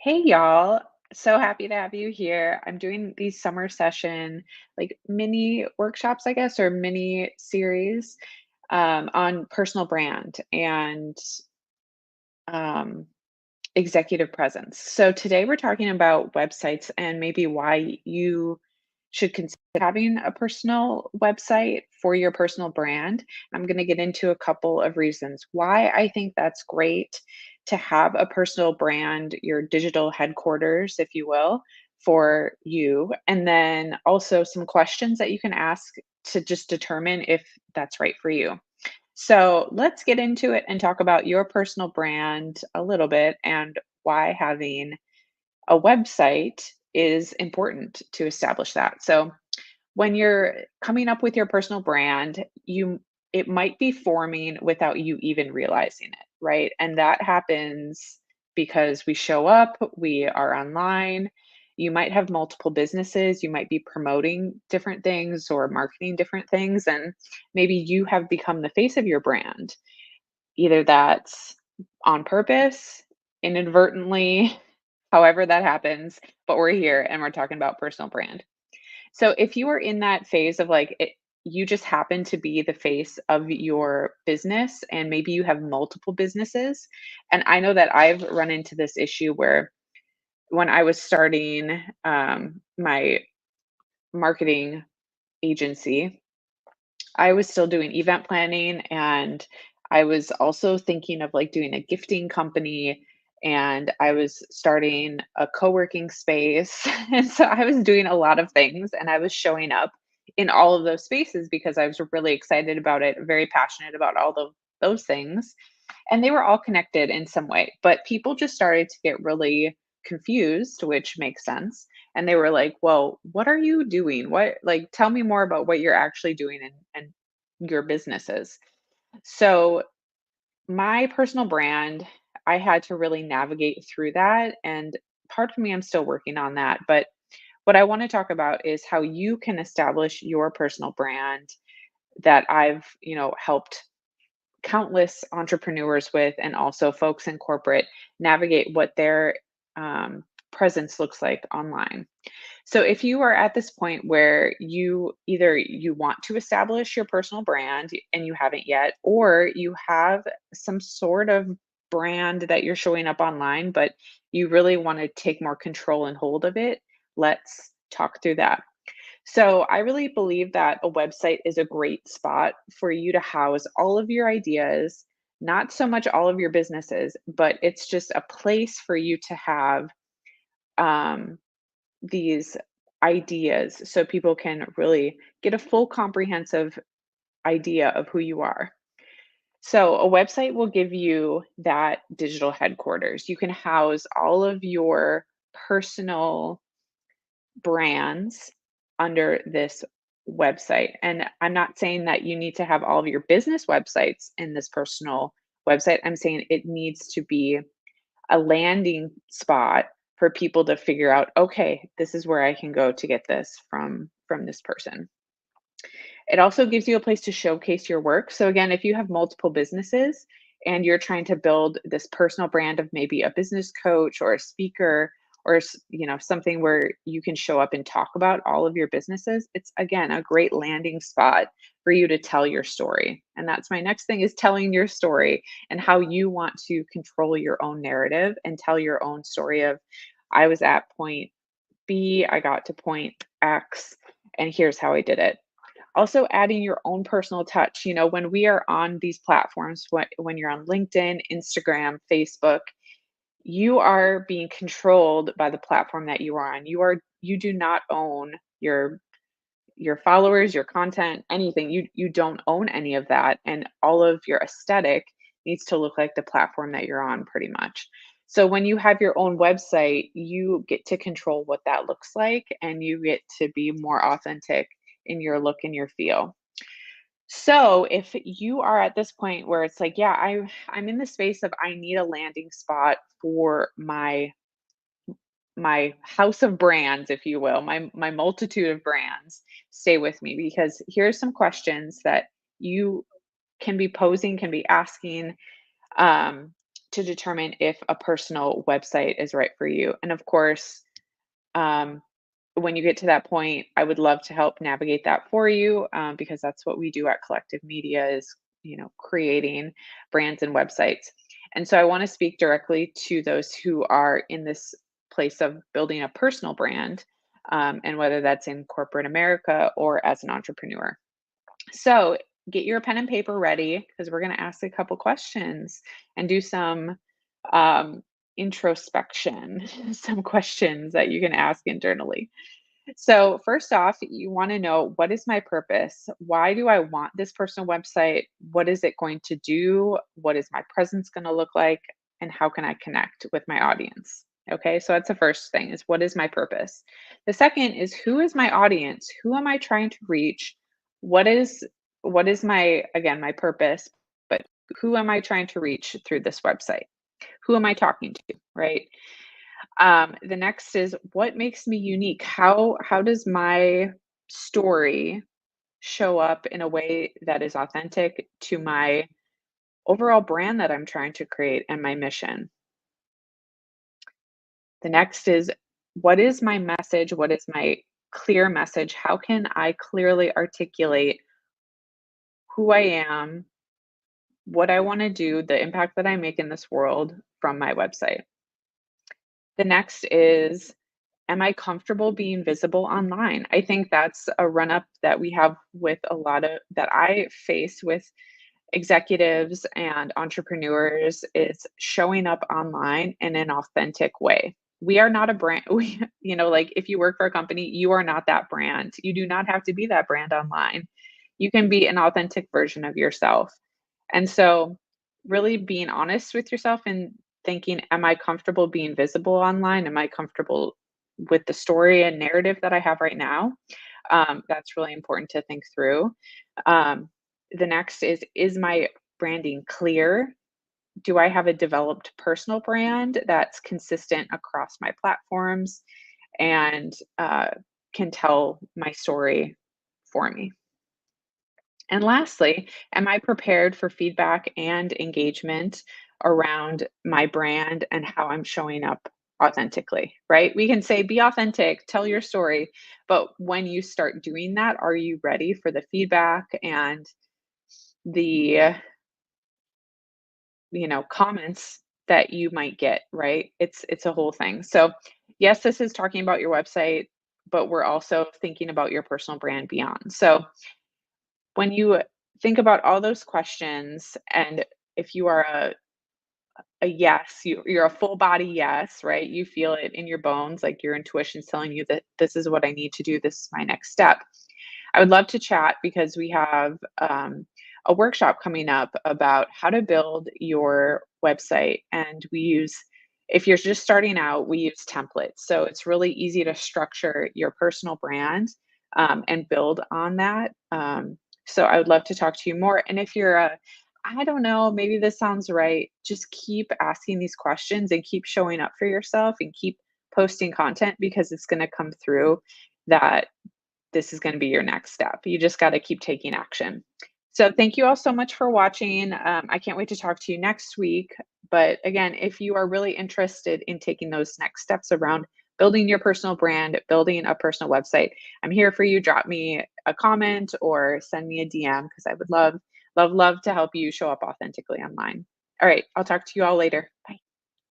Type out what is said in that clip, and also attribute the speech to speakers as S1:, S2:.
S1: Hey y'all. So happy to have you here. I'm doing these summer session, like mini workshops, I guess, or mini series on personal brand and um, executive presence. So today we're talking about websites and maybe why you should consider having a personal website for your personal brand. I'm going to get into a couple of reasons why I think that's great to have a personal brand, your digital headquarters, if you will, for you. And then also some questions that you can ask to just determine if that's right for you. So let's get into it and talk about your personal brand a little bit and why having a website is important to establish that. So when you're coming up with your personal brand, it might be forming without you even realizing it, right? And that happens because we show up, we are online. You might have multiple businesses, you might be promoting different things or marketing different things, and maybe you have become the face of your brand. Either that's on purpose, inadvertently, however that happens, but we're here and we're talking about personal brand. So if you are in that phase of you just happen to be the face of your business and maybe you have multiple businesses. And I know that I've run into this issue where when I was starting my marketing agency, I was still doing event planning and I was also thinking of like doing a gifting company and I was starting a co-working space. And so I was doing a lot of things and I was showing up in all of those spaces because I was really excited about it, very passionate about all of those things. And they were all connected in some way, but people just started to get really confused, which makes sense. And they were like, "Well, what are you doing? What like tell me more about what you're actually doing and your businesses." So, my personal brand, I had to really navigate through that and part of me I'm still working on that, but what I want to talk about is how you can establish your personal brand that I've, helped countless entrepreneurs with and also folks in corporate navigate what their presence looks like online. So if you are at this point where you want to establish your personal brand and you haven't yet, or you have some sort of brand that you're showing up online, but you really want to take more control and hold of it, let's talk through that. So I really believe that a website is a great spot for you to house all of your ideas, not so much all of your businesses, but it's just a place for you to have um, these ideas so people can really get a full comprehensive idea of who you are. So a website will give you that digital headquarters. You can house all of your personal brands under this website. And I'm not saying that you need to have all of your business websites in this personal website. I'm saying it needs to be a landing spot for people to figure out, okay, this is where I can go to get this from this person. It also gives you a place to showcase your work. So again, if you have multiple businesses and you're trying to build this personal brand of maybe a business coach or a speaker or something where you can show up and talk about all of your businesses, it's again a great landing spot for you to tell your story. And that's my next thing is telling your story and how you want to control your own narrative and tell your own story of I was at point B, I got to point X, and here's how I did it. Also adding your own personal touch. When we are on these platforms, when you're on LinkedIn, Instagram, Facebook, you are being controlled by the platform that you are on. You do not own your followers, your content, anything. You don't own any of that, and all of your aesthetic needs to look like the platform that you're on pretty much. So when you have your own website, you get to control what that looks like and you get to be more authentic in your look and your feel. So if you are at this point where it's like, yeah, I'm in the space of I need a landing spot for my house of brands, if you will, my multitude of brands, stay with me because here's some questions that you can be posing, can be asking um, to determine if a personal website is right for you. And of course, um, when you get to that point, I would love to help navigate that for you, because that's what we do at Collective Media is, creating brands and websites. And so I want to speak directly to those who are in this place of building a personal brand, and whether that's in corporate America or as an entrepreneur. So get your pen and paper ready because we're going to ask a couple questions and do some introspection, some questions that you can ask internally. So, first off, you want to know, what is my purpose? Why do I want this personal website? What is it going to do? What is my presence going to look like? And how can I connect with my audience? Okay, so that's the first thing, is what is my purpose? The second is, who is my audience? Who am I trying to reach? What is what is my, again, my purpose, but who am I trying to reach through this website? Who am I talking to, right? The next is, what makes me unique? How does my story show up in a way that is authentic to my overall brand that I'm trying to create and my mission? The next is, what is my message? What is my clear message? How can I clearly articulate who I am, what I want to do, the impact that I make in this world from my website? The next is, am I comfortable being visible online? I think that's a run up that we have with a lot of that I face with executives and entrepreneurs, is showing up online in an authentic way. We are not a brand. We, like, if you work for a company, you are not that brand. You do not have to be that brand online. You can be an authentic version of yourself. And so, really being honest with yourself and thinking, am I comfortable being visible online? Am I comfortable with the story and narrative that I have right now? That's really important to think through. Um, the next is my branding clear? Do I have a developed personal brand that's consistent across my platforms and can tell my story for me? And lastly, am I prepared for feedback and engagement around my brand and how I'm showing up authentically, right? We can say, be authentic, tell your story. But when you start doing that, are you ready for the feedback and the, comments that you might get, right? It's a whole thing. So, yes, this is talking about your website, but we're also thinking about your personal brand beyond. So, when you think about all those questions, and if you are a yes, you're a full body yes, right? You feel it in your bones, like your intuition's telling you that this is what I need to do. This is my next step. I would love to chat because we have a workshop coming up about how to build your website. And if you're just starting out, we use templates. So it's really easy to structure your personal brand, and build on that. So I would love to talk to you more. And if you're I don't know, maybe this sounds right, just keep asking these questions and keep showing up for yourself and keep posting content, because it's going to come through that this is going to be your next step. You just got to keep taking action. So, thank you all so much for watching. I can't wait to talk to you next week. But again, if you are really interested in taking those next steps around building your personal brand, building a personal website, I'm here for you. Drop me a comment or send me a DM, because I would love, love, love to help you show up authentically online. All right. I'll talk to you all later. Bye.